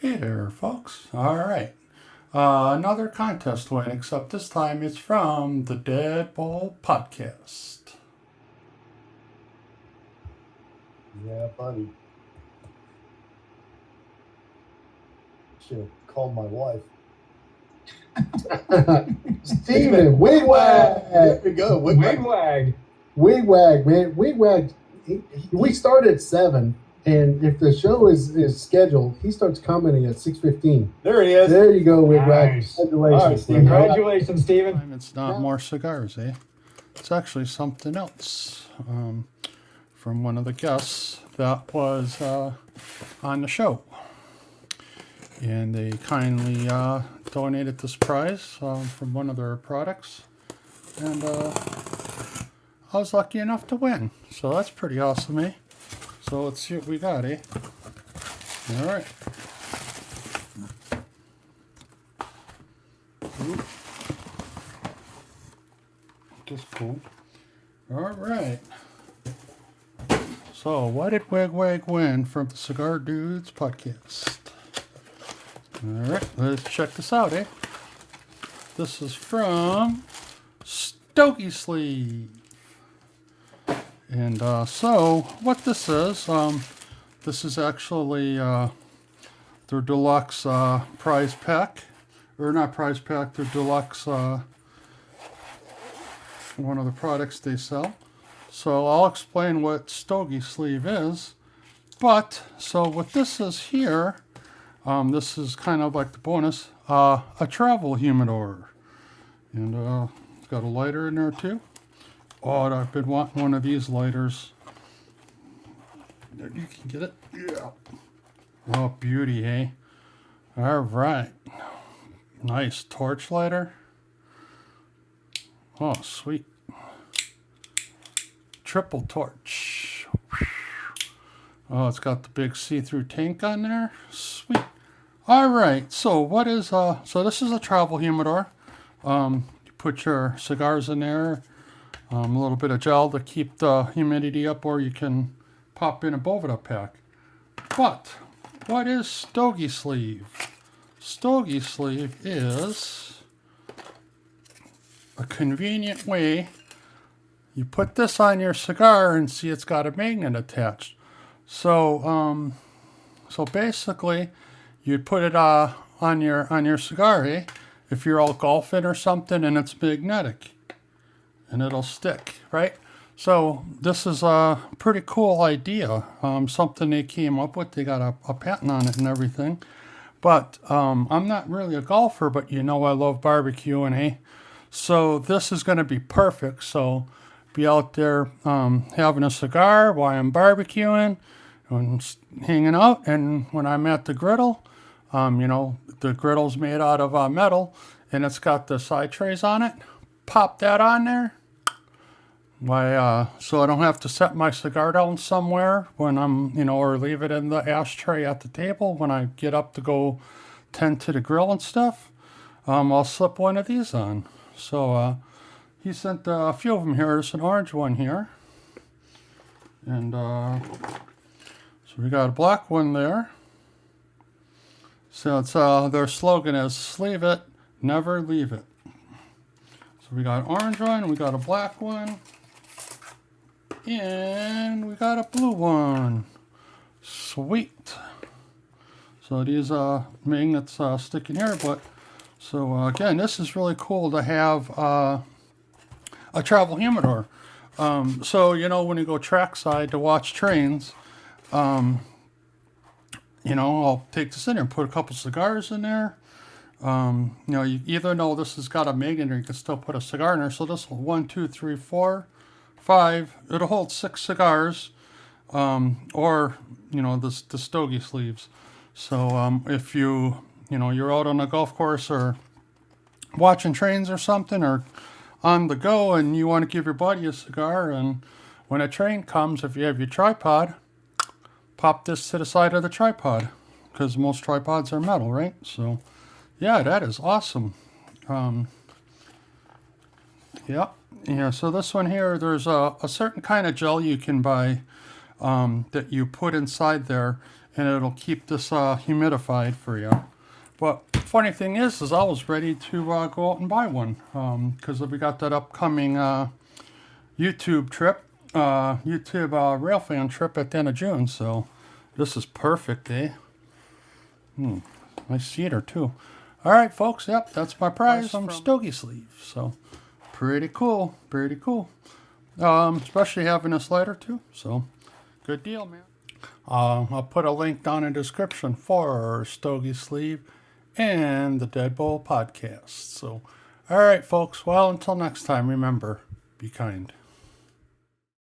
Hey there, folks. All right. Another contest win, except this time it's from the Deadball Podcast. Yeah, buddy. Should have called my wife. Steven, wigwag! There we go. Wigwag. Wigwag, man. Wigwag. We start at 7, and if the show is scheduled, he starts commenting at 6:15. There he is. There you go, Wigwag. Nice. Congratulations. All right, Steve. Congratulations, Steven. It's not more cigars, eh? It's actually something else from one of the guests that was on the show. And they kindly donated this prize from one of their products. And I was lucky enough to win. So that's pretty awesome, eh? So let's see what we got, eh? All right. Ooh. Just cool. All right. So what did Wigwag win from the Cigar Dudes podcast? All right, let's check this out, eh? This is from Stogee Sleeve. And so what this is actually their deluxe prize pack. Or not prize pack, their deluxe one of the products they sell. So I'll explain what Stogee Sleeve is. But, so what this is here, this is kind of like the bonus, a travel humidor. And it's got a lighter in there too. Oh, I've been wanting one of these lighters. You can get it? Yeah. Oh, beauty, eh? All right. Nice torch lighter. Oh, sweet. Triple torch. Oh, it's got the big see-through tank on there. Sweet. All right. So what is so this is a travel humidor. You put your cigars in there. A little bit of gel to keep the humidity up, or you can pop in a Boveda pack. But what is Stogee Sleeve? Stogee Sleeve is a convenient way. You put this on your cigar and see it's got a magnet attached. So so basically, you'd put it on your cigar, eh? If you're out golfing or something, and it's magnetic, and it'll stick, right? So this is a pretty cool idea. Something they came up with. They got a patent on it and everything. But I'm not really a golfer, but you know I love barbecuing, eh? So this is going to be perfect. So be out there having a cigar while I'm barbecuing and hanging out. And when I'm at the griddle, you know, the griddle's made out of metal, and it's got the side trays on it. Pop that on there. Why, so I don't have to set my cigar down somewhere when I'm, you know, or leave it in the ashtray at the table when I get up to go tend to the grill and stuff. I'll slip one of these on. So he sent a few of them here. There's an orange one here. And so we got a black one there. So it's their slogan is "Sleeve it, never leave it." So we got an orange one, we got a black one, and we got a blue one. Sweet. So these magnets stick in here, but so again, this is really cool to have a travel humidor. So you know, when you go trackside to watch trains, you know, I'll take this in there and put a couple cigars in there. You know, you either know this has got a magnet, or you can still put a cigar in there. So this will 1, 2, 3, 4, 5. It'll hold 6 cigars, or you know, the Stogee Sleeves. So if you know you're out on a golf course or watching trains or something, or on the go, and you want to give your buddy a cigar, and when a train comes, if you have your tripod, pop this to the side of the tripod, because most tripods are metal, right? So yeah, that is awesome. Yeah. So this one here, there's a certain kind of gel you can buy that you put inside there, and it'll keep this humidified for you. But funny thing is I was ready to go out and buy one because we got that upcoming YouTube trip, YouTube Railfan trip at the end of June. So this is perfect, eh? Nice cedar too. All right, folks. Yep, that's my prize from Stogee sleeve. So pretty cool, pretty cool. Especially having this lighter too. So good deal, man. I'll put a link down in the description for Stogee sleeve and the Deadbolt podcast. So, all right, folks. Well, until next time, remember, be kind.